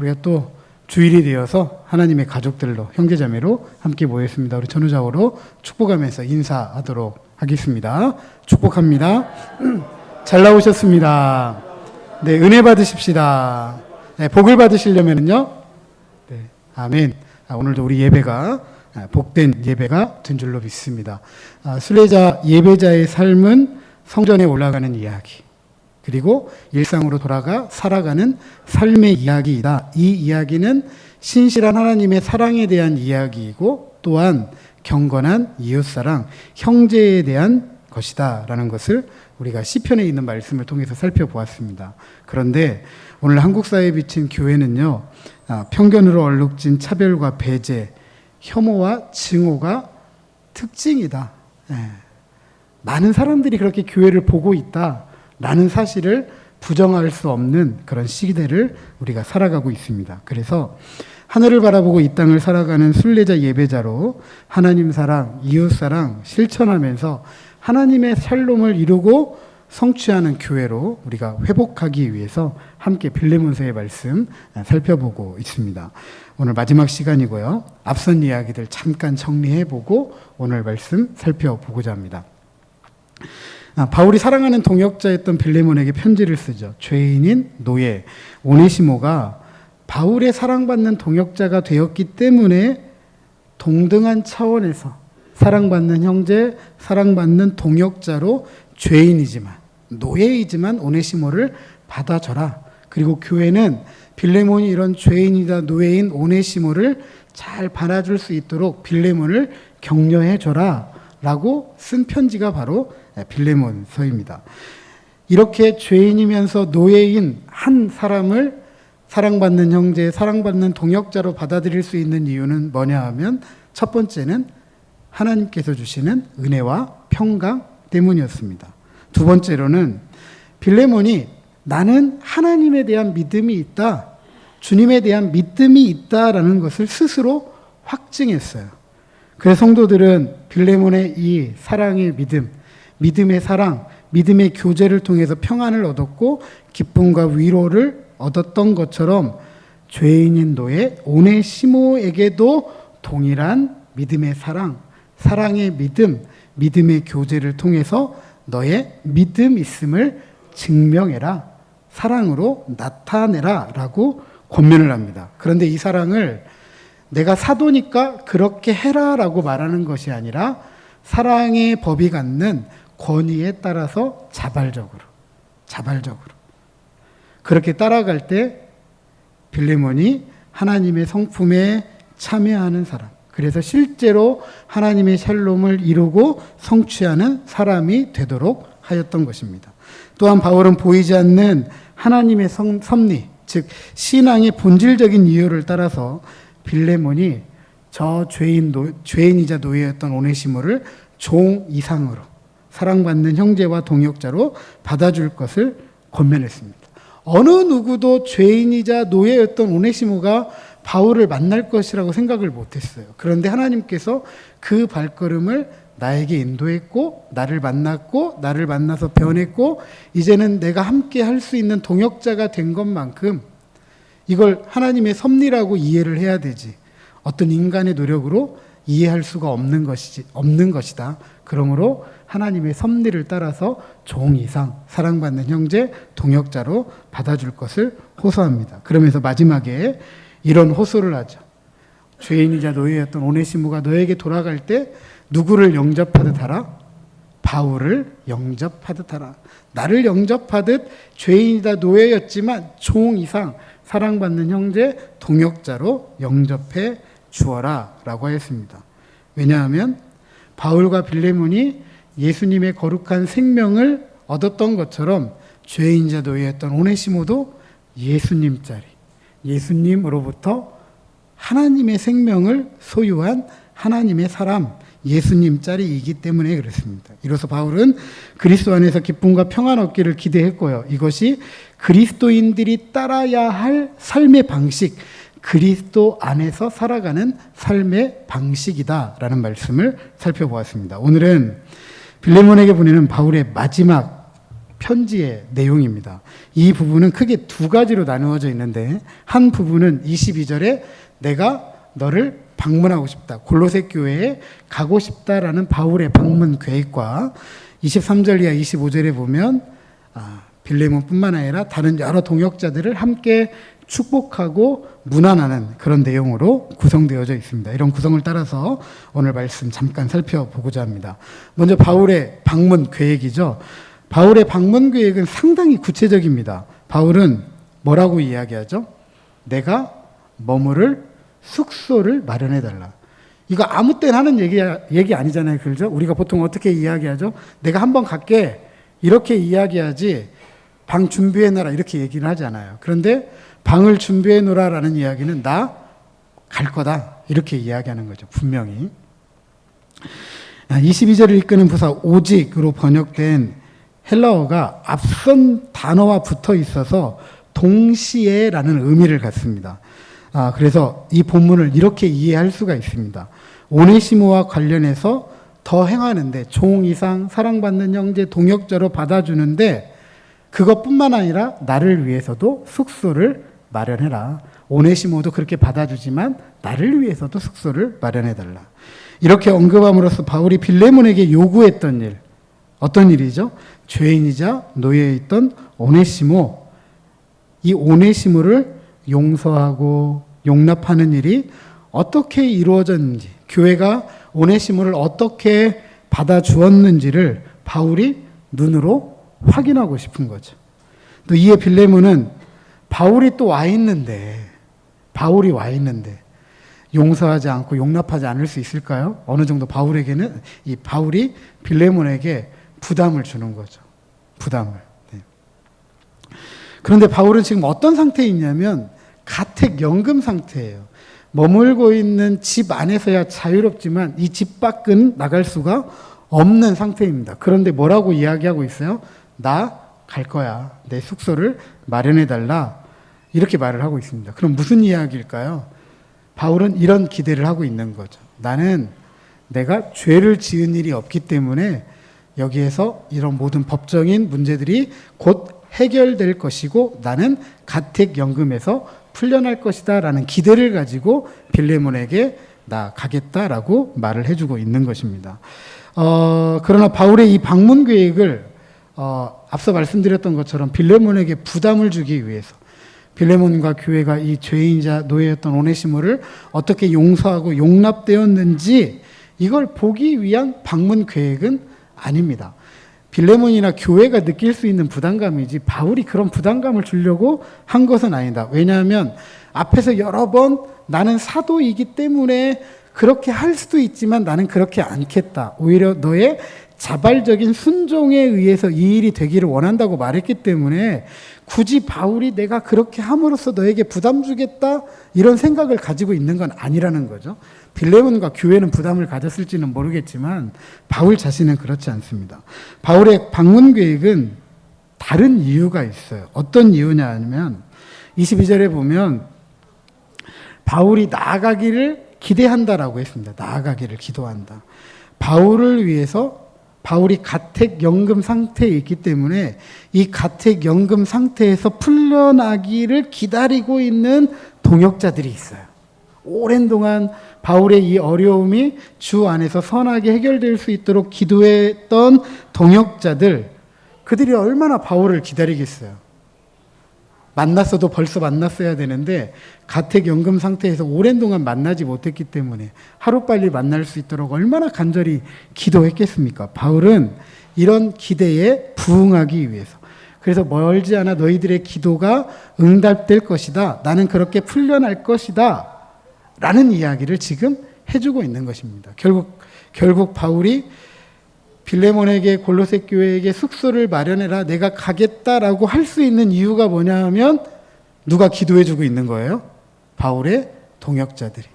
우리가 또 주일이 되어서 하나님의 가족들로 형제자매로 함께 모였습니다. 우리 전우자고로 축복하면서 인사하도록 하겠습니다. 축복합니다. 잘 나오셨습니다. 네, 은혜 받으십시다. 네, 복을 받으시려면요. 네, 아멘. 오늘도 우리 예배가 복된 예배가 된 줄로 믿습니다. 순례자 예배자의 삶은 성전에 올라가는 이야기, 그리고 일상으로 돌아가 살아가는 삶의 이야기이다. 이 이야기는 신실한 하나님의 사랑에 대한 이야기이고 또한 경건한 이웃사랑, 형제에 대한 것이다 라는 것을 우리가 시편에 있는 말씀을 통해서 살펴보았습니다. 그런데 오늘 한국 사회에 비친 교회는요, 편견으로 얼룩진 차별과 배제, 혐오와 증오가 특징이다. 많은 사람들이 그렇게 교회를 보고 있다라는 사실을 부정할 수 없는 그런 시대를 우리가 살아가고 있습니다. 그래서 하늘을 바라보고 이 땅을 살아가는 순례자 예배자로 하나님 사랑, 이웃 사랑 실천하면서 하나님의 샬롬을 이루고 성취하는 교회로 우리가 회복하기 위해서 함께 빌레몬서의 말씀 살펴보고 있습니다. 오늘 마지막 시간이고요. 앞선 이야기들 잠깐 정리해보고 오늘 말씀 살펴보고자 합니다. 바울이 사랑하는 동역자였던 빌레몬에게 편지를 쓰죠. 죄인인 노예 오네시모가 바울의 사랑받는 동역자가 되었기 때문에 동등한 차원에서 사랑받는 형제, 사랑받는 동역자로 죄인이지만 노예이지만 오네시모를 받아줘라. 그리고 교회는 빌레몬이 이런 죄인이다 노예인 오네시모를 잘 받아줄 수 있도록 빌레몬을 격려해줘라 라고 쓴 편지가 바로 빌레몬서입니다. 이렇게 죄인이면서 노예인 한 사람을 사랑받는 형제, 사랑받는 동역자로 받아들일 수 있는 이유는 뭐냐 하면 첫 번째는 하나님께서 주시는 은혜와 평강 때문이었습니다. 두 번째로는 빌레몬이 나는 하나님에 대한 믿음이 있다, 주님에 대한 믿음이 있다라는 것을 스스로 확증했어요. 그래서 성도들은 빌레몬의 이 사랑의 믿음, 믿음의 사랑, 믿음의 교제를 통해서 평안을 얻었고 기쁨과 위로를 얻었던 것처럼 죄인인 노예 오네시모에게도 동일한 믿음의 사랑, 사랑의 믿음, 믿음의 교제를 통해서 너의 믿음 있음을 증명해라, 사랑으로 나타내라 라고 권면을 합니다. 그런데 이 사랑을 내가 사도니까 그렇게 해라 라고 말하는 것이 아니라 사랑의 법이 갖는 권위에 따라서 자발적으로 그렇게 따라갈 때 빌레몬이 하나님의 성품에 참여하는 사람, 그래서 실제로 하나님의 샬롬을 이루고 성취하는 사람이 되도록 하였던 것입니다. 또한 바울은 보이지 않는 하나님의 섭리, 즉 신앙의 본질적인 이유를 따라서 빌레몬이 저 죄인이자 노예였던 오네시모를 종 이상으로 사랑받는 형제와 동역자로 받아줄 것을 권면했습니다. 어느 누구도 죄인이자 노예였던 오네시모가 바울을 만날 것이라고 생각을 못했어요. 그런데 하나님께서 그 발걸음을 나에게 인도했고 나를 만났고 나를 만나서 변했고 이제는 내가 함께 할 수 있는 동역자가 된 것만큼 이걸 하나님의 섭리라고 이해를 해야 되지 어떤 인간의 노력으로 이해할 수가 없는 것이다. 그러므로 하나님의 섭리를 따라서 종 이상 사랑받는 형제 동역자로 받아줄 것을 호소합니다. 그러면서 마지막에 이런 호소를 하죠. 죄인이자 노예였던 오네시모가 너에게 돌아갈 때 누구를 영접하듯 하라? 바울을 영접하듯 하라. 나를 영접하듯 죄인이다 노예였지만 종 이상 사랑받는 형제 동역자로 영접해 주어라 라고 하였습니다. 왜냐하면 바울과 빌레몬이 예수님의 거룩한 생명을 얻었던 것처럼 죄인이자 노예였던 오네시모도 예수님으로부터 하나님의 생명을 소유한 하나님의 사람, 예수님짜리이기 때문에 그렇습니다. 이로써 바울은 그리스도 안에서 기쁨과 평안 얻기를 기대했고요. 이것이 그리스도인들이 따라야 할 삶의 방식, 그리스도 안에서 살아가는 삶의 방식이다라는 말씀을 살펴보았습니다. 오늘은 빌레몬에게 보내는 바울의 마지막 편지의 내용입니다. 이 부분은 크게 두 가지로 나누어져 있는데 한 부분은 22절에 내가 너를 방문하고 싶다. 골로새 교회에 가고 싶다라는 바울의 방문 계획과 23절 이하 25절에 보면 빌레몬뿐만 아니라 다른 여러 동역자들을 함께 축복하고 문안하는 그런 내용으로 구성되어져 있습니다. 이런 구성을 따라서 오늘 말씀 잠깐 살펴보고자 합니다. 먼저 바울의 방문 계획이죠. 바울의 방문 계획은 상당히 구체적입니다. 바울은 뭐라고 이야기하죠? 내가 머무를 숙소를 마련해달라. 이거 아무 때나 하는 얘기 아니잖아요. 그죠? 우리가 보통 어떻게 이야기하죠? 내가 한번 갈게. 이렇게 이야기하지 방 준비해놔라 이렇게 얘기는 하지 않아요. 그런데 방을 준비해놓으라라는 이야기는 나 갈 거다. 이렇게 이야기하는 거죠. 분명히. 22절을 이끄는 부사 오직으로 번역된 헬라어가 앞선 단어와 붙어 있어서 동시에라는 의미를 갖습니다. 그래서 이 본문을 이렇게 이해할 수가 있습니다. 오네시모와 관련해서 더 행하는데 종 이상 사랑받는 형제 동역자로 받아주는데 그것뿐만 아니라 나를 위해서도 숙소를 마련해라. 오네시모도 그렇게 받아주지만 나를 위해서도 숙소를 마련해달라. 이렇게 언급함으로써 바울이 빌레몬에게 요구했던 일, 어떤 일이죠? 죄인이자 노예에 있던 오네시모, 이 오네시모를 용서하고 용납하는 일이 어떻게 이루어졌는지, 교회가 오네시모를 어떻게 받아주었는지를 바울이 눈으로 확인하고 싶은 거죠. 또 이에 빌레몬은 바울이 와 있는데 용서하지 않고 용납하지 않을 수 있을까요? 어느 정도 바울에게는 이 바울이 빌레몬에게 부담을 주는 거죠. 부담을. 네. 그런데 바울은 지금 어떤 상태에 있냐면 가택연금 상태예요. 머물고 있는 집 안에서야 자유롭지만 이 집 밖은 나갈 수가 없는 상태입니다. 그런데 뭐라고 이야기하고 있어요? 나 갈 거야. 내 숙소를 마련해달라. 이렇게 말을 하고 있습니다. 그럼 무슨 이야기일까요? 바울은 이런 기대를 하고 있는 거죠. 나는 내가 죄를 지은 일이 없기 때문에 여기에서 이런 모든 법적인 문제들이 곧 해결될 것이고 나는 가택연금에서 풀려날 것이다 라는 기대를 가지고 빌레몬에게 나 가겠다라고 말을 해주고 있는 것입니다. 그러나 바울의 이 방문 계획을 앞서 말씀드렸던 것처럼 빌레몬에게 부담을 주기 위해서 빌레몬과 교회가 이 죄인자 노예였던 오네시모를 어떻게 용서하고 용납되었는지 이걸 보기 위한 방문 계획은 아닙니다. 빌레몬이나 교회가 느낄 수 있는 부담감이지 바울이 그런 부담감을 주려고 한 것은 아니다. 왜냐하면 앞에서 여러 번 나는 사도이기 때문에 그렇게 할 수도 있지만 나는 그렇게 않겠다. 오히려 너의 자발적인 순종에 의해서 이 일이 되기를 원한다고 말했기 때문에 굳이 바울이 내가 그렇게 함으로써 너에게 부담 주겠다 이런 생각을 가지고 있는 건 아니라는 거죠. 빌레몬과 교회는 부담을 가졌을지는 모르겠지만 바울 자신은 그렇지 않습니다. 바울의 방문 계획은 다른 이유가 있어요. 어떤 이유냐 하면 22절에 보면 바울이 나아가기를 기대한다라고 했습니다. 나아가기를 기도한다. 바울을 위해서 바울이 가택연금 상태에 있기 때문에 이 가택연금 상태에서 풀려나기를 기다리고 있는 동역자들이 있어요. 오랜 동안 바울의 이 어려움이 주 안에서 선하게 해결될 수 있도록 기도했던 동역자들, 그들이 얼마나 바울을 기다리겠어요. 만났어도 벌써 만났어야 되는데 가택연금 상태에서 오랜 동안 만나지 못했기 때문에 하루빨리 만날 수 있도록 얼마나 간절히 기도했겠습니까? 바울은 이런 기대에 부응하기 위해서, 그래서 멀지 않아 너희들의 기도가 응답될 것이다. 나는 그렇게 풀려날 것이다. 라는 이야기를 지금 해주고 있는 것입니다. 결국 바울이 빌레몬에게 골로새 교회에게 숙소를 마련해라 내가 가겠다라고 할 수 있는 이유가 뭐냐 하면 누가 기도해주고 있는 거예요? 바울의 동역자들이.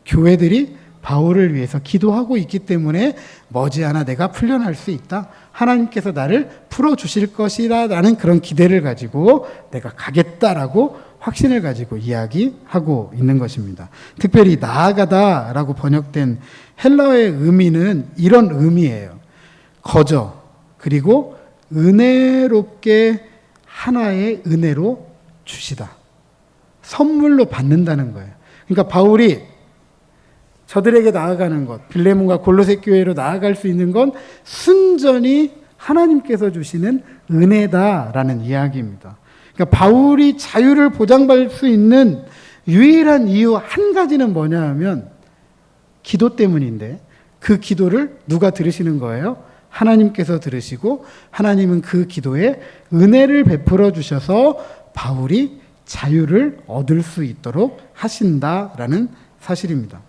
교회들이 바울을 위해서 기도하고 있기 때문에 머지않아 내가 풀려날 수 있다. 하나님께서 나를 풀어주실 것이라는 그런 기대를 가지고 내가 가겠다라고 확신을 가지고 이야기하고 있는 것입니다. 특별히 나아가다라고 번역된 헬라어의 의미는 이런 의미예요. 거저, 그리고 은혜롭게 하나의 은혜로 주시다. 선물로 받는다는 거예요. 그러니까 바울이 저들에게 나아가는 것, 빌레몬과 골로새 교회로 나아갈 수 있는 건 순전히 하나님께서 주시는 은혜다라는 이야기입니다. 그러니까 바울이 자유를 보장받을 수 있는 유일한 이유 한 가지는 뭐냐 하면 기도 때문인데, 그 기도를 누가 들으시는 거예요? 하나님께서 들으시고 하나님은 그 기도에 은혜를 베풀어 주셔서 바울이 자유를 얻을 수 있도록 하신다라는 사실입니다.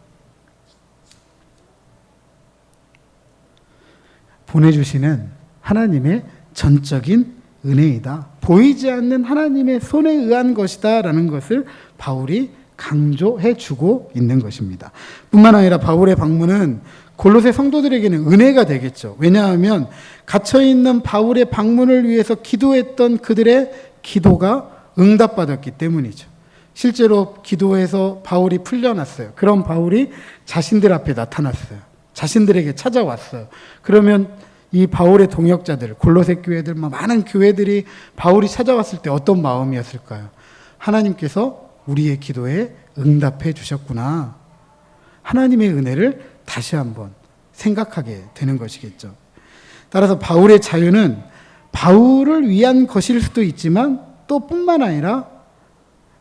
보내주시는 하나님의 전적인 은혜이다. 보이지 않는 하나님의 손에 의한 것이다 라는 것을 바울이 강조해 주고 있는 것입니다. 뿐만 아니라 바울의 방문은 골로새 성도들에게는 은혜가 되겠죠. 왜냐하면 갇혀있는 바울의 방문을 위해서 기도했던 그들의 기도가 응답받았기 때문이죠. 실제로 기도해서 바울이 풀려났어요. 그럼 바울이 자신들 앞에 나타났어요. 자신들에게 찾아왔어요. 그러면 이 바울의 동역자들, 골로새 교회들, 많은 교회들이 바울이 찾아왔을 때 어떤 마음이었을까요? 하나님께서 우리의 기도에 응답해 주셨구나. 하나님의 은혜를 다시 한번 생각하게 되는 것이겠죠. 따라서 바울의 자유는 바울을 위한 것일 수도 있지만 또 뿐만 아니라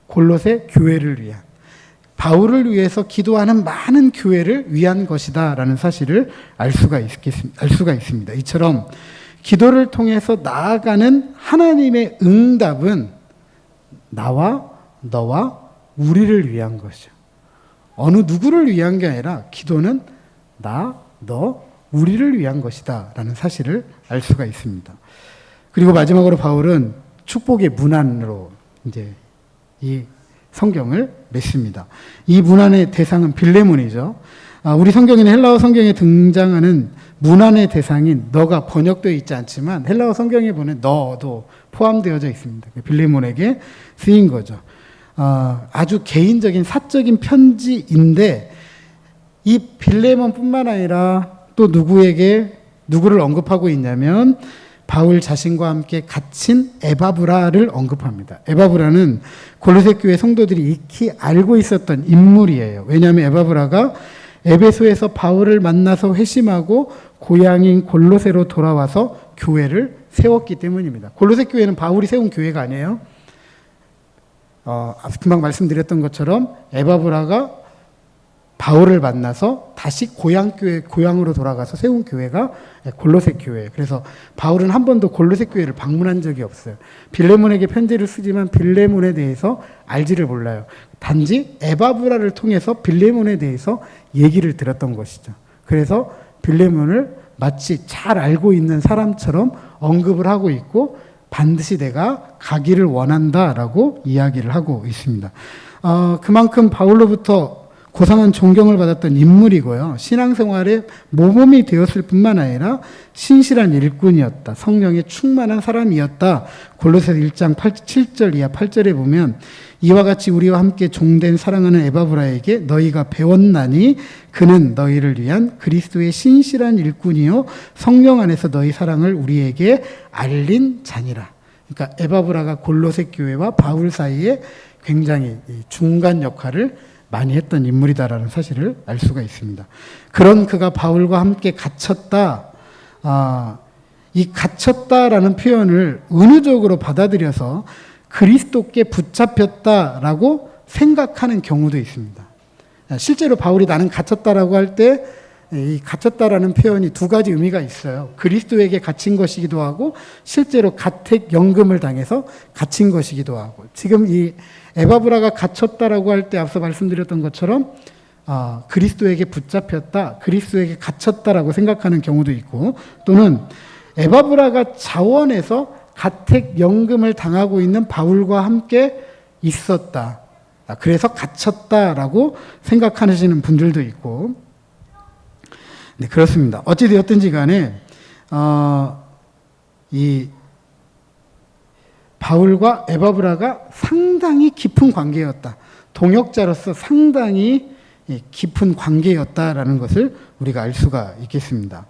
골로새 교회를 위한, 바울을 위해서 기도하는 많은 교회를 위한 것이다 라는 사실을 알 수가 있습니다. 이처럼 기도를 통해서 나아가는 하나님의 응답은 나와 너와 우리를 위한 것이죠. 어느 누구를 위한 게 아니라 기도는 나, 너, 우리를 위한 것이다 라는 사실을 알 수가 있습니다. 그리고 마지막으로 바울은 축복의 문안으로 이제 이 성경을 맺습니다. 이 문안의 대상은 빌레몬이죠. 우리 성경에는, 헬라어 성경에 등장하는 문안의 대상인 너가 번역되어 있지 않지만 헬라어 성경에 보면 너도 포함되어져 있습니다. 빌레몬에게 쓰인 거죠. 아주 개인적인 사적인 편지인데 이 빌레몬뿐만 아니라 또 누구를 언급하고 있냐면 바울 자신과 함께 갇힌 에바브라를 언급합니다. 에바브라는 골로새 교회 성도들이 익히 알고 있었던 인물이에요. 왜냐하면 에바브라가 에베소에서 바울을 만나서 회심하고 고향인 골로새로 돌아와서 교회를 세웠기 때문입니다. 골로새 교회는 바울이 세운 교회가 아니에요. 금방 말씀드렸던 것처럼 에바브라가 바울을 만나서 다시 고향으로 돌아가서 세운 교회가 골로새 교회예요. 그래서 바울은 한 번도 골로새 교회를 방문한 적이 없어요. 빌레몬에게 편지를 쓰지만 빌레몬에 대해서 알지를 몰라요. 단지 에바브라를 통해서 빌레몬에 대해서 얘기를 들었던 것이죠. 그래서 빌레몬을 마치 잘 알고 있는 사람처럼 언급을 하고 있고 반드시 내가 가기를 원한다라고 이야기를 하고 있습니다. 그만큼 바울로부터 고상한 존경을 받았던 인물이고요. 신앙생활의 모범이 되었을 뿐만 아니라 신실한 일꾼이었다. 성령에 충만한 사람이었다. 골로새서 1장 7절 이하 8절에 보면 이와 같이 우리와 함께 종된 사랑하는 에바브라에게 너희가 배웠나니 그는 너희를 위한 그리스도의 신실한 일꾼이요 성령 안에서 너희 사랑을 우리에게 알린 자니라. 그러니까 에바브라가 골로새 교회와 바울 사이에 굉장히 중간 역할을 많이 했던 인물이다라는 사실을 알 수가 있습니다. 그런 그가 바울과 함께 갇혔다. 이 갇혔다라는 표현을 은유적으로 받아들여서 그리스도께 붙잡혔다라고 생각하는 경우도 있습니다. 실제로 바울이 나는 갇혔다라고 할 때 이 갇혔다라는 표현이 두 가지 의미가 있어요. 그리스도에게 갇힌 것이기도 하고 실제로 가택연금을 당해서 갇힌 것이기도 하고, 지금 이 에바브라가 갇혔다라고 할 때 앞서 말씀드렸던 것처럼 그리스도에게 붙잡혔다, 그리스도에게 갇혔다라고 생각하는 경우도 있고, 또는 에바브라가 자원해서 가택연금을 당하고 있는 바울과 함께 있었다, 그래서 갇혔다라고 생각하시는 분들도 있고, 네, 그렇습니다. 어찌되었든지 간에 이 바울과 에바브라가 상당히 깊은 관계였다. 동역자로서 상당히 깊은 관계였다라는 것을 우리가 알 수가 있겠습니다.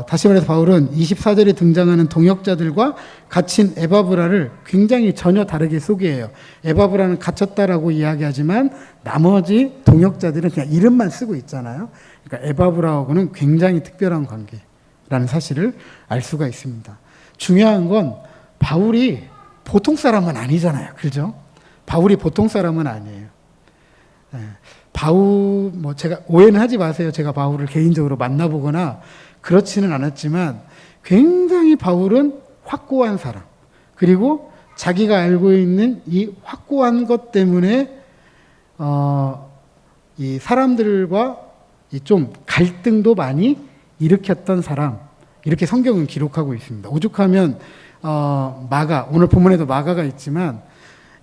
다시 말해서 바울은 24절에 등장하는 동역자들과 갇힌 에바브라를 굉장히 전혀 다르게 소개해요. 에바브라는 갇혔다라고 이야기하지만 나머지 동역자들은 그냥 이름만 쓰고 있잖아요. 그러니까 에바브라하고는 굉장히 특별한 관계라는 사실을 알 수가 있습니다. 중요한 건 바울이 보통 사람은 아니잖아요. 그죠? 바울이 보통 사람은 아니에요. 바울, 제가 오해는 하지 마세요. 제가 바울을 개인적으로 만나보거나 그렇지는 않았지만 굉장히 바울은 확고한 사람. 그리고 자기가 알고 있는 이 확고한 것 때문에 이 사람들과 좀 갈등도 많이 일으켰던 사람. 이렇게 성경은 기록하고 있습니다. 오죽하면 마가, 오늘 본문에도 마가가 있지만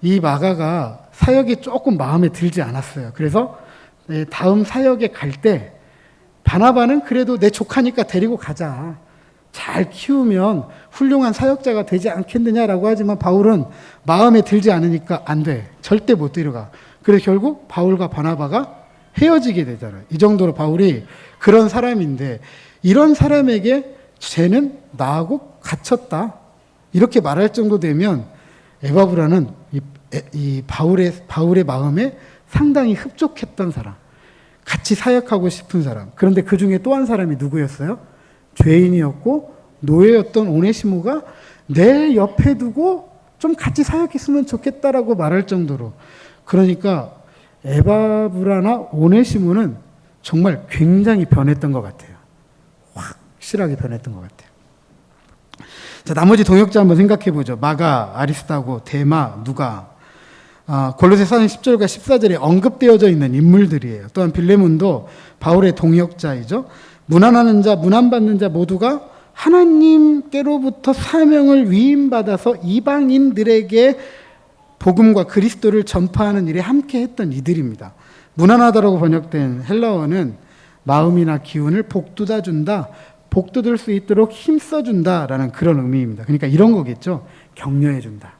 이 마가가 사역이 조금 마음에 들지 않았어요. 그래서 다음 사역에 갈 때 바나바는 그래도 내 조카니까 데리고 가자. 잘 키우면 훌륭한 사역자가 되지 않겠느냐라고 하지만 바울은 마음에 들지 않으니까 안 돼. 절대 못 데려가. 그래서 결국 바울과 바나바가 헤어지게 되잖아요. 이 정도로 바울이 그런 사람인데 이런 사람에게 쟤는 나하고 갇혔다. 이렇게 말할 정도 되면 에바브라는 이 바울의 마음에 상당히 흡족했던 사람. 같이 사역하고 싶은 사람. 그런데 그 중에 또 한 사람이 누구였어요? 죄인이었고 노예였던 오네시모가 내 옆에 두고 좀 같이 사역했으면 좋겠다라고 말할 정도로. 그러니까 에바브라나 오네시모는 정말 굉장히 변했던 것 같아요. 확실하게 변했던 것 같아요. 자, 나머지 동역자 한번 생각해 보죠. 마가, 아리스타고, 데마, 누가. 골로새 4장 10절과 14절에 언급되어져 있는 인물들이에요. 또한 빌레몬도 바울의 동역자이죠. 문안하는 자, 문안받는 자 모두가 하나님께로부터 사명을 위임받아서 이방인들에게 복음과 그리스도를 전파하는 일에 함께 했던 이들입니다. 문안하다라고 번역된 헬라어는 마음이나 기운을 복돋아 준다, 복돋을 수 있도록 힘써준다라는 그런 의미입니다. 그러니까 이런 거겠죠. 격려해준다,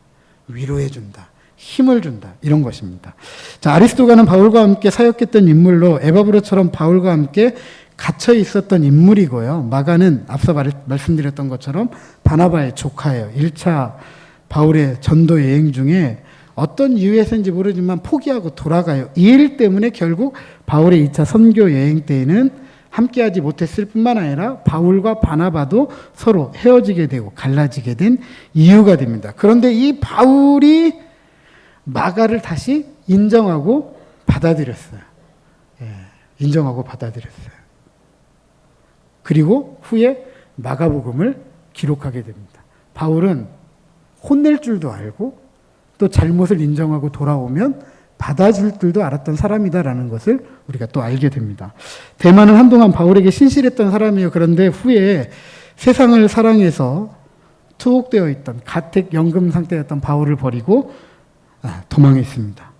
위로해준다, 힘을 준다, 이런 것입니다. 자, 아리스토가는 바울과 함께 사역했던 인물로 에바브로처럼 바울과 함께 갇혀 있었던 인물이고요. 마가는 앞서 말씀드렸던 것처럼 바나바의 조카예요. 1차 바울의 전도 여행 중에 어떤 이유에서인지 모르지만 포기하고 돌아가요. 이 일 때문에 결국 바울의 2차 선교 여행 때에는 함께하지 못했을 뿐만 아니라 바울과 바나바도 서로 헤어지게 되고 갈라지게 된 이유가 됩니다. 그런데 이 바울이 마가를 다시 인정하고 받아들였어요. 인정하고 받아들였어요. 그리고 후에 마가복음을 기록하게 됩니다. 바울은 혼낼 줄도 알고 또 잘못을 인정하고 돌아오면 받아줄 줄도 알았던 사람이다라는 것을 우리가 또 알게 됩니다. 데마는 한동안 바울에게 신실했던 사람이에요. 그런데 후에 세상을 사랑해서 투옥되어 있던 가택 연금 상태였던 바울을 버리고 도망했습니다.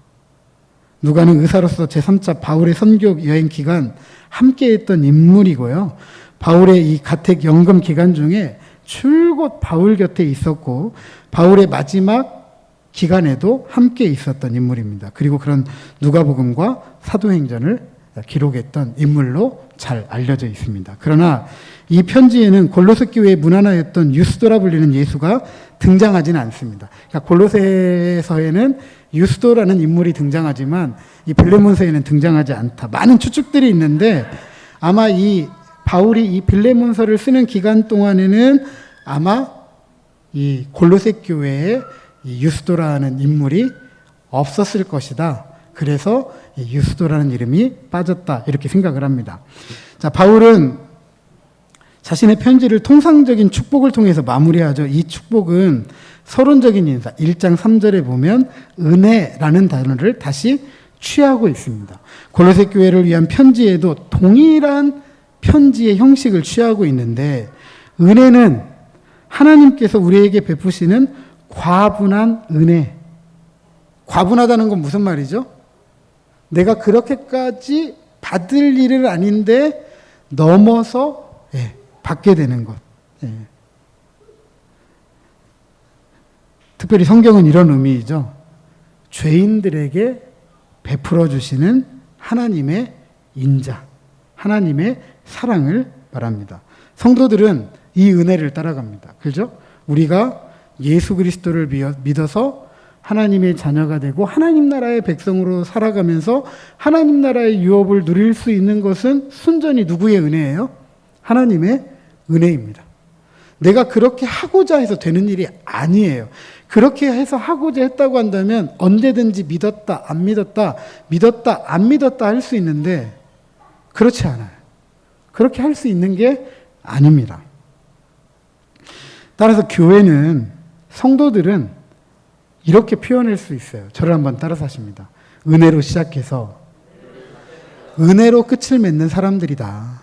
누가는 의사로서 제3차 바울의 선교 여행 기간 함께했던 인물이고요. 바울의 이 가택 연금 기간 중에 줄곧 바울 곁에 있었고 바울의 마지막 기간에도 함께 있었던 인물입니다. 그리고 그런 누가복음과 사도행전을 기록했던 인물로 잘 알려져 있습니다. 그러나 이 편지에는 골로새 교회의 문화나였던 유스도라 불리는 예수가 등장하지는 않습니다. 그러니까 골로새서에는 유스도라는 인물이 등장하지만 이 빌레몬서에는 등장하지 않다. 많은 추측들이 있는데 아마 이 바울이 이 빌레몬서를 쓰는 기간 동안에는 아마 이 골로새 교회에 이 유스도라는 인물이 없었을 것이다. 그래서 이 유스도라는 이름이 빠졌다. 이렇게 생각을 합니다. 자, 바울은 자신의 편지를 통상적인 축복을 통해서 마무리하죠. 이 축복은 서론적인 인사. 1장 3절에 보면 은혜라는 단어를 다시 취하고 있습니다. 골로새 교회를 위한 편지에도 동일한 편지의 형식을 취하고 있는데 은혜는 하나님께서 우리에게 베푸시는 과분한 은혜. 과분하다는 건 무슨 말이죠? 내가 그렇게까지 받을 일은 아닌데 넘어서 받게 되는 것. 특별히 성경은 이런 의미이죠. 죄인들에게 베풀어 주시는 하나님의 인자, 하나님의 사랑을 말합니다. 성도들은 이 은혜를 따라갑니다. 그죠? 우리가 예수 그리스도를 믿어서 하나님의 자녀가 되고 하나님 나라의 백성으로 살아가면서 하나님 나라의 유업을 누릴 수 있는 것은 순전히 누구의 은혜예요? 하나님의 은혜입니다. 내가 그렇게 하고자 해서 되는 일이 아니에요. 그렇게 해서 하고자 했다고 한다면 언제든지 믿었다, 안 믿었다, 믿었다, 안 믿었다 할 수 있는데 그렇지 않아요. 그렇게 할 수 있는 게 아닙니다. 따라서 교회는, 성도들은 이렇게 표현할 수 있어요. 저를 한번 따라서 하십니다. 은혜로 시작해서 은혜로 끝을 맺는 사람들이다.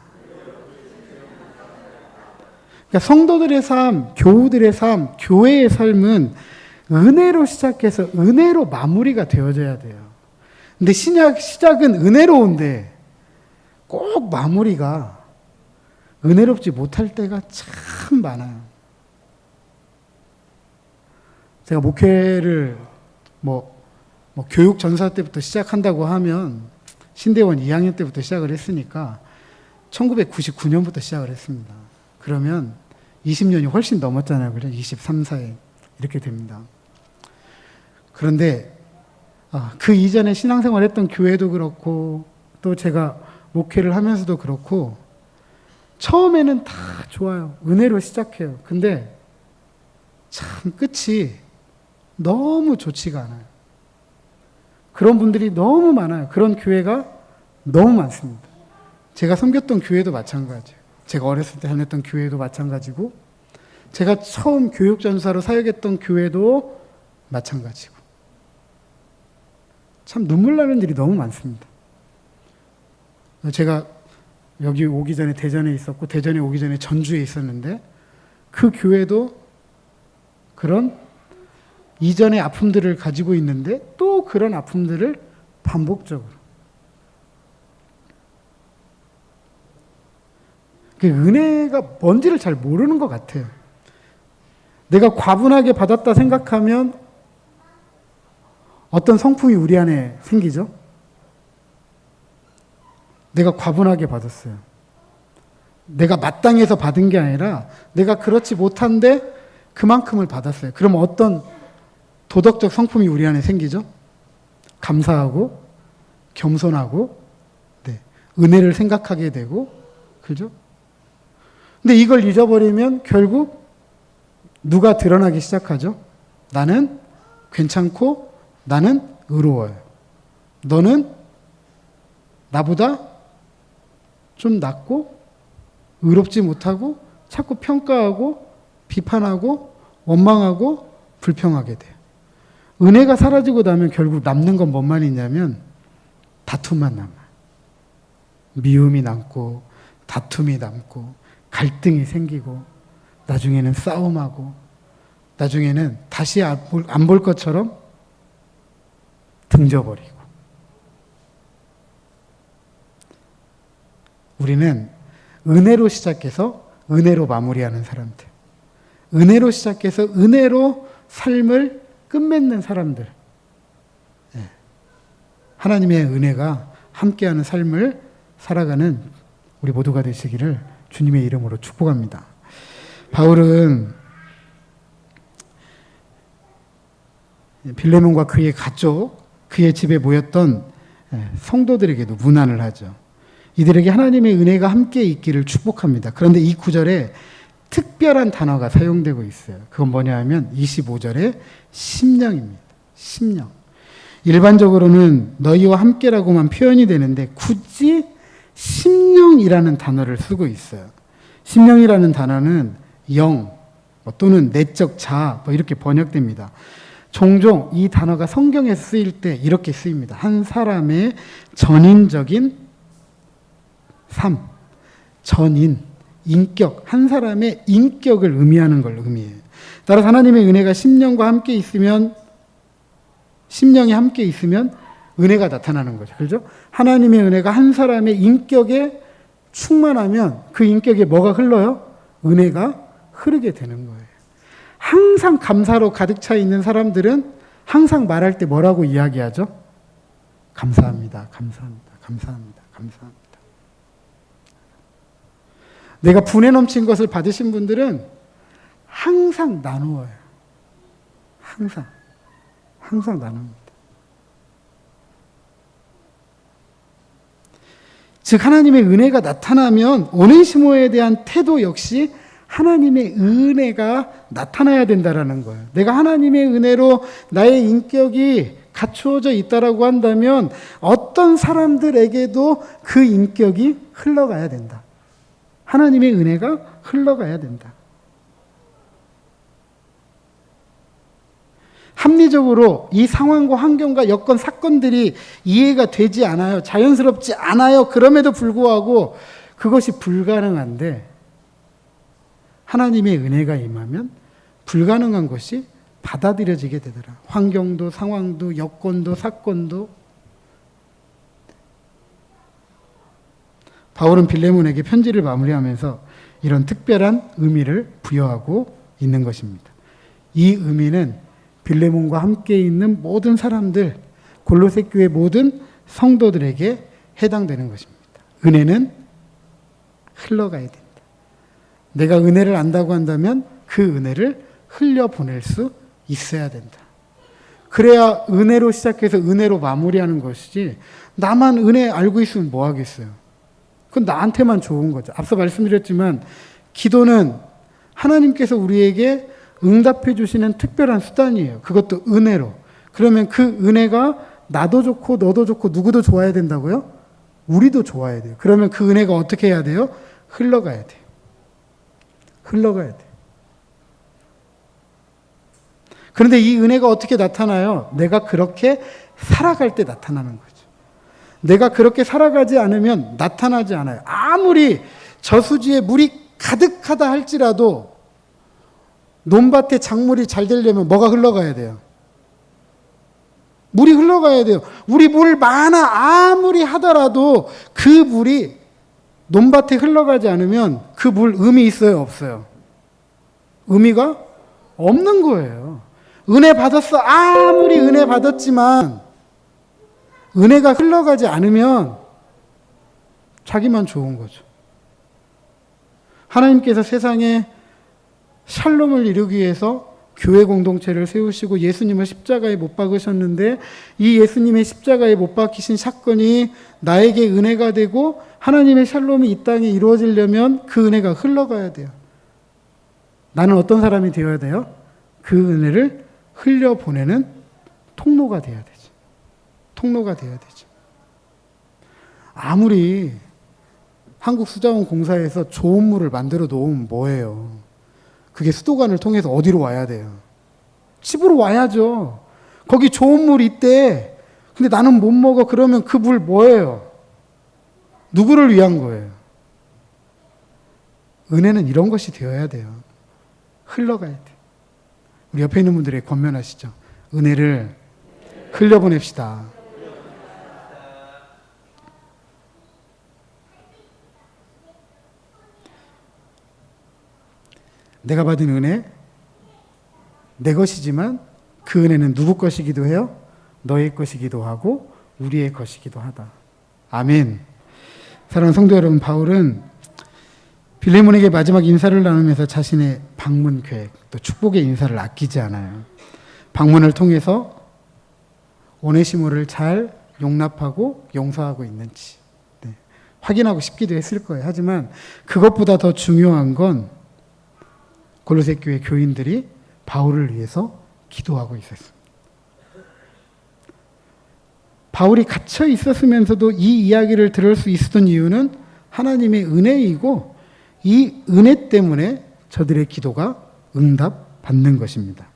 그러니까 성도들의 삶, 교우들의 삶, 교회의 삶은 은혜로 시작해서 은혜로 마무리가 되어져야 돼요. 근데 시작은 은혜로운데 꼭 마무리가 은혜롭지 못할 때가 참 많아요. 제가 목회를 교육 전사 때부터 시작한다고 하면 신대원 2학년 때부터 시작을 했으니까 1999년부터 시작을 했습니다. 그러면 20년이 훨씬 넘었잖아요. 그죠? 23, 4에 이렇게 됩니다. 그런데 그 이전에 신앙생활 했던 교회도 그렇고 또 제가 목회를 하면서도 그렇고 처음에는 다 좋아요. 은혜로 시작해요. 근데 참 끝이 너무 좋지가 않아요. 그런 분들이 너무 많아요. 그런 교회가 너무 많습니다. 제가 섬겼던 교회도 마찬가지예요. 제가 어렸을 때 다녔던 교회도 마찬가지고 제가 처음 교육전사로 사역했던 교회도 마찬가지고 참 눈물 나는 일이 너무 많습니다. 제가 여기 오기 전에 대전에 있었고 대전에 오기 전에 전주에 있었는데 그 교회도 그런 이전의 아픔들을 가지고 있는데 또 그런 아픔들을 반복적으로 그 은혜가 뭔지를 잘 모르는 것 같아요. 내가 과분하게 받았다 생각하면 어떤 성품이 우리 안에 생기죠? 내가 과분하게 받았어요. 내가 마땅해서 받은 게 아니라 내가 그렇지 못한데 그만큼을 받았어요. 그럼 어떤 도덕적 성품이 우리 안에 생기죠? 감사하고 겸손하고 은혜를 생각하게 되고 그죠? 근데 이걸 잊어버리면 결국 누가 드러나기 시작하죠? 나는 괜찮고 나는 의로워요. 너는 나보다 좀 낫고 의롭지 못하고 자꾸 평가하고 비판하고 원망하고 불평하게 돼요. 은혜가 사라지고 나면 결국 남는 건 뭔만 있냐면 다툼만 남아요. 미움이 남고 다툼이 남고 갈등이 생기고 나중에는 싸움하고 나중에는 다시 안 볼 것처럼 등져버리고 우리는 은혜로 시작해서 은혜로 마무리하는 사람들, 은혜로 시작해서 은혜로 삶을 끝맺는 사람들, 하나님의 은혜가 함께하는 삶을 살아가는 우리 모두가 되시기를 주님의 이름으로 축복합니다. 바울은 빌레몬과 그의 가족, 그의 집에 모였던 성도들에게도 문안을 하죠. 이들에게 하나님의 은혜가 함께 있기를 축복합니다. 그런데 이 구절에 특별한 단어가 사용되고 있어요. 그건 뭐냐 하면 25절에 심령입니다. 심령. 일반적으로는 너희와 함께라고만 표현이 되는데 굳이 심령이라는 단어를 쓰고 있어요. 심령이라는 단어는 영 또는 내적 자 이렇게 번역됩니다. 종종 이 단어가 성경에 쓰일 때 이렇게 쓰입니다. 한 사람의 전인적인 삶, 전인, 인격, 한 사람의 인격을 의미하는 걸 의미해요. 따라서 하나님의 은혜가 심령과 함께 있으면, 심령이 함께 있으면 은혜가 나타나는 거죠. 그렇죠? 하나님의 은혜가 한 사람의 인격에 충만하면 그 인격에 뭐가 흘러요? 은혜가 흐르게 되는 거예요. 항상 감사로 가득 차 있는 사람들은 항상 말할 때 뭐라고 이야기하죠? 감사합니다. 감사합니다. 감사합니다. 감사합니다. 내가 분에 넘친 것을 받으신 분들은 항상 나누어요. 항상 나눕니다. 즉 하나님의 은혜가 나타나면 오네시모에 대한 태도 역시 하나님의 은혜가 나타나야 된다라는 거예요. 내가 하나님의 은혜로 나의 인격이 갖추어져 있다라고 한다면 어떤 사람들에게도 그 인격이 흘러가야 된다. 하나님의 은혜가 흘러가야 된다. 합리적으로 이 상황과 환경과 여건, 사건들이 이해가 되지 않아요. 자연스럽지 않아요. 그럼에도 불구하고 그것이 불가능한데 하나님의 은혜가 임하면 불가능한 것이 받아들여지게 되더라. 환경도, 상황도, 여건도, 사건도. 바울은 빌레몬에게 편지를 마무리하면서 이런 특별한 의미를 부여하고 있는 것입니다. 이 의미는 빌레몬과 함께 있는 모든 사람들, 골로새 교회 모든 성도들에게 해당되는 것입니다. 은혜는 흘러가야 된다. 내가 은혜를 안다고 한다면 그 은혜를 흘려보낼 수 있어야 된다. 그래야 은혜로 시작해서 은혜로 마무리하는 것이지 나만 은혜 알고 있으면 뭐 하겠어요? 그건 나한테만 좋은 거죠. 앞서 말씀드렸지만 기도는 하나님께서 우리에게 응답해 주시는 특별한 수단이에요. 그것도 은혜로. 그러면 그 은혜가 나도 좋고 너도 좋고 누구도 좋아야 된다고요? 우리도 좋아야 돼요. 그러면 그 은혜가 어떻게 해야 돼요? 흘러가야 돼요. 흘러가야 돼요. 그런데 이 은혜가 어떻게 나타나요? 내가 그렇게 살아갈 때 나타나는 거죠. 내가 그렇게 살아가지 않으면 나타나지 않아요. 아무리 저수지에 물이 가득하다 할지라도 논밭에 작물이 잘 되려면 뭐가 흘러가야 돼요? 물이 흘러가야 돼요. 우리 물 많아 아무리 하더라도 그 물이 논밭에 흘러가지 않으면 그 물 의미 있어요? 없어요? 의미가 없는 거예요. 은혜 받았어. 아무리 은혜 받았지만 은혜가 흘러가지 않으면 자기만 좋은 거죠. 하나님께서 세상에 샬롬을 이루기 위해서 교회 공동체를 세우시고 예수님을 십자가에 못 박으셨는데 이 예수님의 십자가에 못 박히신 사건이 나에게 은혜가 되고 하나님의 샬롬이 이 땅에 이루어지려면 그 은혜가 흘러가야 돼요. 나는 어떤 사람이 되어야 돼요? 그 은혜를 흘려보내는 통로가 되어야 되죠. 통로가 되어야 되죠. 아무리 한국수자원공사에서 좋은 물을 만들어 놓으면 뭐예요? 그게 수도관을 통해서 어디로 와야 돼요? 집으로 와야죠. 거기 좋은 물 있대. 근데 나는 못 먹어. 그러면 그 물 뭐예요? 누구를 위한 거예요? 은혜는 이런 것이 되어야 돼요. 흘러가야 돼. 우리 옆에 있는 분들에게 권면하시죠. 은혜를 흘려보냅시다. 내가 받은 은혜, 내 것이지만 그 은혜는 누구 것이기도 해요? 너의 것이기도 하고 우리의 것이기도 하다. 아멘. 사랑하는 성도 여러분, 바울은 빌레몬에게 마지막 인사를 나누면서 자신의 방문 계획, 또 축복의 인사를 아끼지 않아요. 방문을 통해서 오네시모를 잘 용납하고 용서하고 있는지 확인하고 싶기도 했을 거예요. 하지만 그것보다 더 중요한 건 골로새 교회 교인들이 바울을 위해서 기도하고 있었습니다. 바울이 갇혀 있었으면서도 이 이야기를 들을 수 있었던 이유는 하나님의 은혜이고 이 은혜 때문에 저들의 기도가 응답받는 것입니다.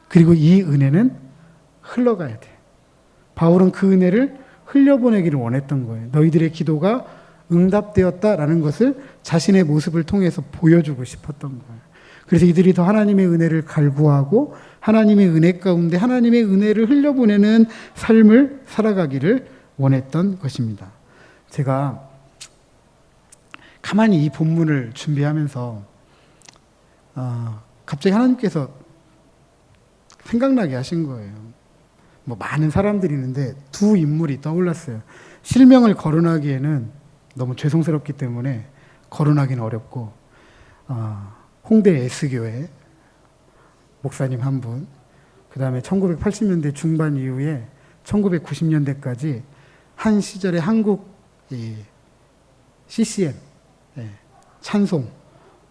그리고 이 은혜는 흘러가야 돼요. 바울은 그 은혜를 흘려보내기를 원했던 거예요. 너희들의 기도가 응답되었다라는 것을 자신의 모습을 통해서 보여주고 싶었던 거예요. 그래서 이들이 더 하나님의 은혜를 갈구하고 하나님의 은혜 가운데 하나님의 은혜를 흘려보내는 삶을 살아가기를 원했던 것입니다. 제가 가만히 이 본문을 준비하면서 갑자기 하나님께서 생각나게 하신 거예요. 뭐 많은 사람들이 있는데 두 인물이 떠올랐어요. 실명을 거론하기에는 너무 죄송스럽기 때문에 거론하기는 어렵고, 홍대 S교회 목사님 한 분, 그 다음에 1980년대 중반 이후에 1990년대까지 한 시절에 한국 CCM, 찬송,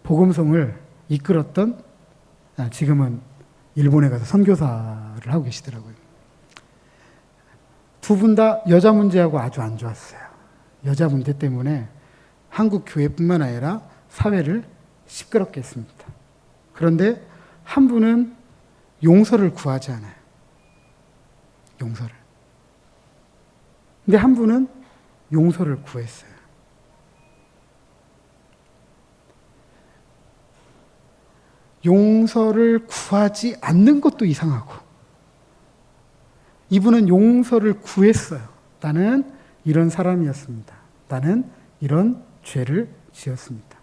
복음송을 이끌었던, 지금은 일본에 가서 선교사를 하고 계시더라고요. 두 분 다 여자 문제하고 아주 안 좋았어요. 여자 문제 때문에 한국 교회뿐만 아니라 사회를 시끄럽게 했습니다. 그런데 한 분은 용서를 구하지 않아요. 용서를. 근데 한 분은 용서를 구했어요. 용서를 구하지 않는 것도 이상하고, 이분은 용서를 구했어요. 나는 이런 사람이었습니다. 나는 이런 죄를 지었습니다.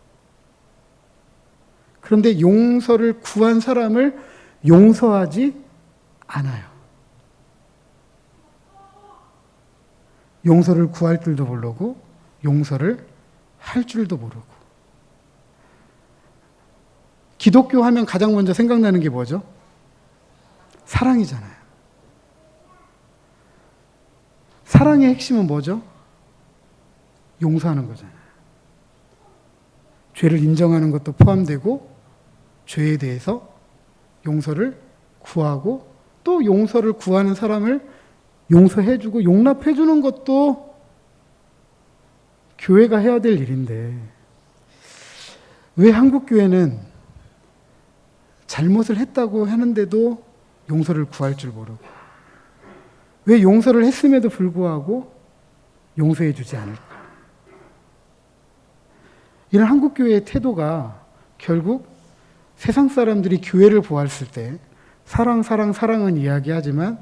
그런데 용서를 구한 사람을 용서하지 않아요. 용서를 구할 줄도 모르고 용서를 할 줄도 모르고. 기독교 하면 가장 먼저 생각나는 게 뭐죠? 사랑이잖아요. 사랑의 핵심은 뭐죠? 용서하는 거잖아요. 죄를 인정하는 것도 포함되고, 죄에 대해서 용서를 구하고, 또 용서를 구하는 사람을 용서해주고 용납해주는 것도 교회가 해야 될 일인데, 왜 한국교회는 잘못을 했다고 하는데도 용서를 구할 줄 모르고, 왜 용서를 했음에도 불구하고 용서해 주지 않을까? 이런 한국교회의 태도가 결국 세상 사람들이 교회를 보았을 때 사랑은 이야기하지만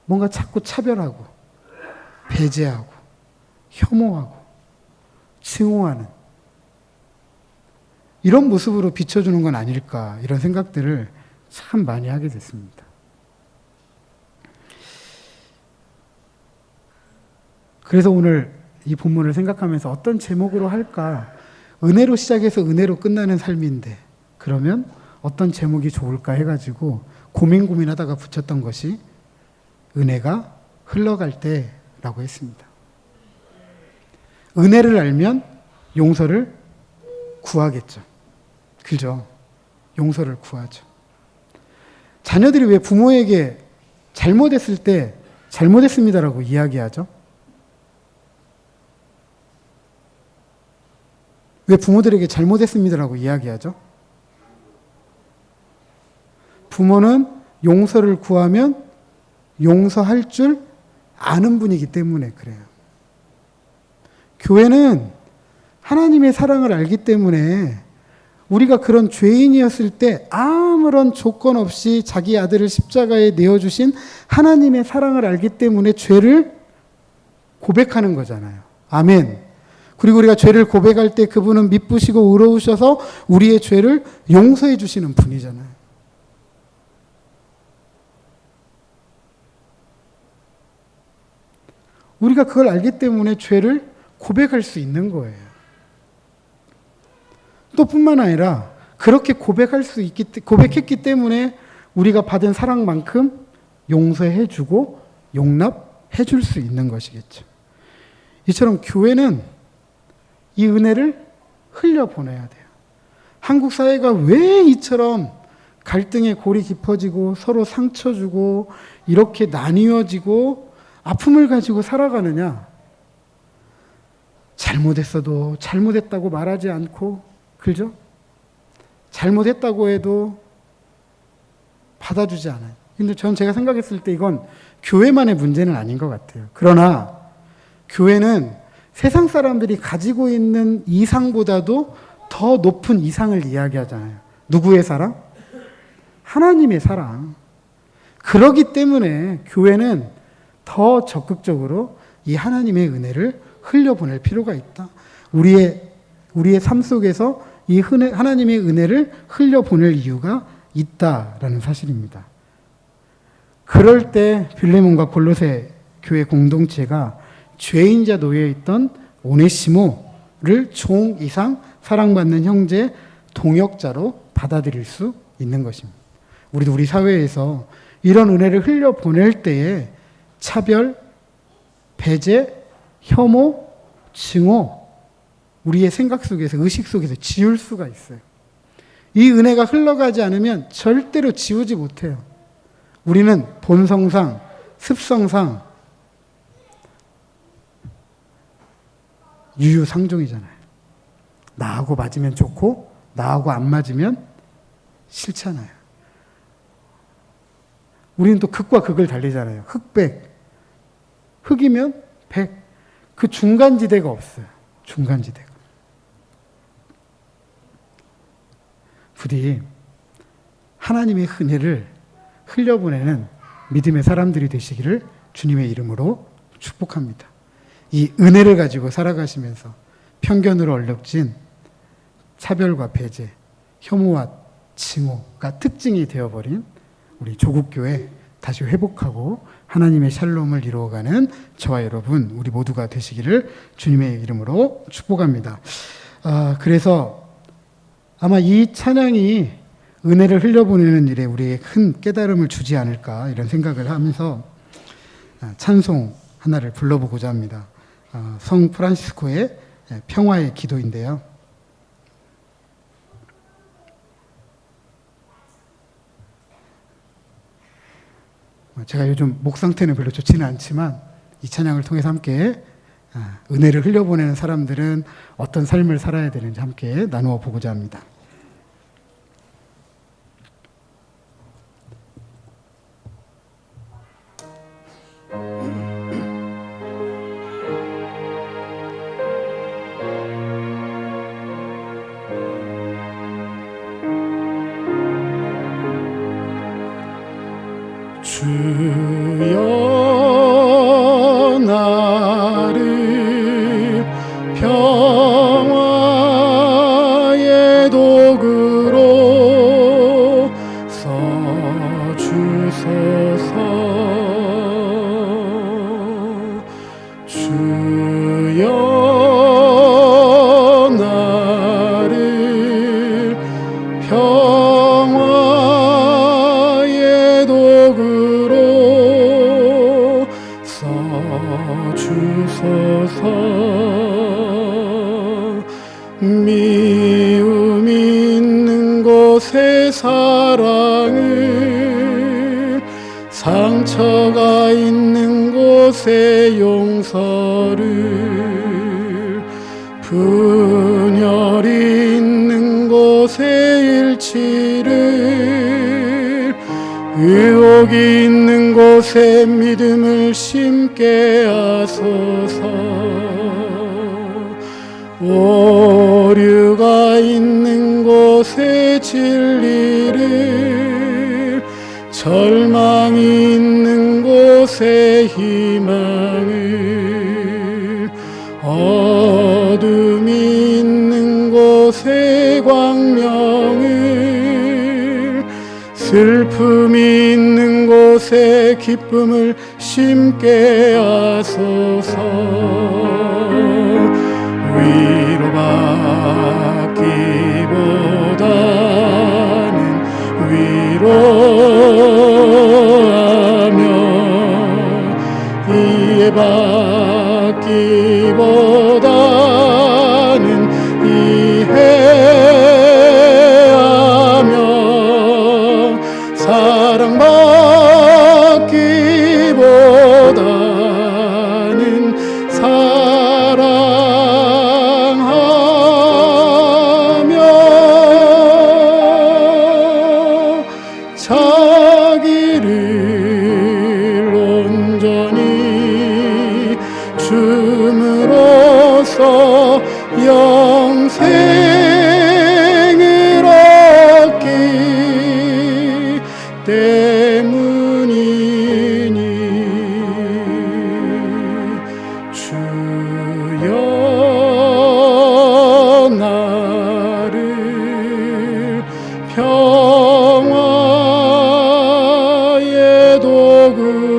뭔가 자꾸 차별하고 배제하고 혐오하고 증오하는 이런 모습으로 비춰주는 건 아닐까, 이런 생각들을 참 많이 하게 됐습니다. 그래서 오늘 이 본문을 생각하면서 어떤 제목으로 할까? 은혜로 시작해서 은혜로 끝나는 삶인데 그러면 어떤 제목이 좋을까 해가지고 고민하다가 붙였던 것이 은혜가 흘러갈 때라고 했습니다. 은혜를 알면 용서를 구하겠죠. 그죠? 용서를 구하죠. 자녀들이 왜 부모에게 잘못했을 때 잘못했습니다라고 이야기하죠? 왜 부모들에게 잘못했습니다라고 이야기하죠? 부모는 용서를 구하면 용서할 줄 아는 분이기 때문에 그래요. 교회는 하나님의 사랑을 알기 때문에 우리가 그런 죄인이었을 때 아무런 조건 없이 자기 아들을 십자가에 내어주신 하나님의 사랑을 알기 때문에 죄를 고백하는 거잖아요. 아멘. 그리고 우리가 죄를 고백할 때 그분은 미쁘시고 의로우셔서 우리의 죄를 용서해 주시는 분이잖아요. 우리가 그걸 알기 때문에 죄를 고백할 수 있는 거예요. 또 뿐만 아니라 그렇게 고백했기 때문에 우리가 받은 사랑만큼 용서해 주고 용납해 줄 수 있는 것이겠죠. 이처럼 교회는 이 은혜를 흘려보내야 돼요. 한국 사회가 왜 이처럼 갈등의 골이 깊어지고 서로 상처 주고 이렇게 나뉘어지고 아픔을 가지고 살아가느냐? 잘못했어도 잘못했다고 말하지 않고, 그죠? 잘못했다고 해도 받아주지 않아요. 근데 제가 생각했을 때 이건 교회만의 문제는 아닌 것 같아요. 그러나 교회는 세상 사람들이 가지고 있는 이상보다도 더 높은 이상을 이야기하잖아요. 누구의 사랑? 하나님의 사랑. 그러기 때문에 교회는 더 적극적으로 이 하나님의 은혜를 흘려보낼 필요가 있다. 우리의 삶 속에서 이 하나님의 은혜를 흘려보낼 이유가 있다라는 사실입니다. 그럴 때 빌레몬과 골로새 교회 공동체가 죄인자 놓여 있던 오네시모를 종 이상 사랑받는 형제 동역자로 받아들일 수 있는 것입니다. 우리도 우리 사회에서 이런 은혜를 흘려보낼 때에 차별, 배제, 혐오, 증오, 우리의 생각 속에서, 의식 속에서 지울 수가 있어요. 이 은혜가 흘러가지 않으면 절대로 지우지 못해요. 우리는 본성상, 습성상 유유상종이잖아요. 나하고 맞으면 좋고 나하고 안 맞으면 싫잖아요. 우리는 또 극과 극을 달리잖아요. 흑백. 흑이면 백. 그 중간지대가 없어요. 중간지대가. 부디 하나님의 은혜를 흘려보내는 믿음의 사람들이 되시기를 주님의 이름으로 축복합니다. 이 은혜를 가지고 살아가시면서 편견으로 얼룩진 차별과 배제, 혐오와 증오가 특징이 되어버린 우리 조국교회 다시 회복하고 하나님의 샬롬을 이루어가는 저와 여러분 우리 모두가 되시기를 주님의 이름으로 축복합니다. 그래서 아마 이 찬양이 은혜를 흘려보내는 일에 우리에게 큰 깨달음을 주지 않을까 이런 생각을 하면서 찬송 하나를 불러보고자 합니다. 성 프란시스코의 평화의 기도인데요. 제가 요즘 목 상태는 별로 좋지는 않지만 이 찬양을 통해서 함께 은혜를 흘려보내는 사람들은 어떤 삶을 살아야 되는지 함께 나누어 보고자 합니다. 주여 나를 평화의 도구로 써주소서. 주여 나를 평화의 도구로 써주소서. 미움 있는 곳에 사랑을, 상처가 있는 곳에 용서를, 분열이 있는 곳에 일치를, 의혹이 있는 곳에 믿음을 심게 하소서. 오류가 있는 곳에 진리를, 절망이 있는 곳에 희망을, 어둠이 있는 곳에 광명을, 슬픔이 있는 곳에 기쁨을 심게 하소서. 위로받기보다는 위로하며, 이해받기보다는 이해하며, 사랑받기보다는 사랑하며, 자기를 온전히 줌으로써 영생을 얻기 때문이니. 주여 나를 평화의 도구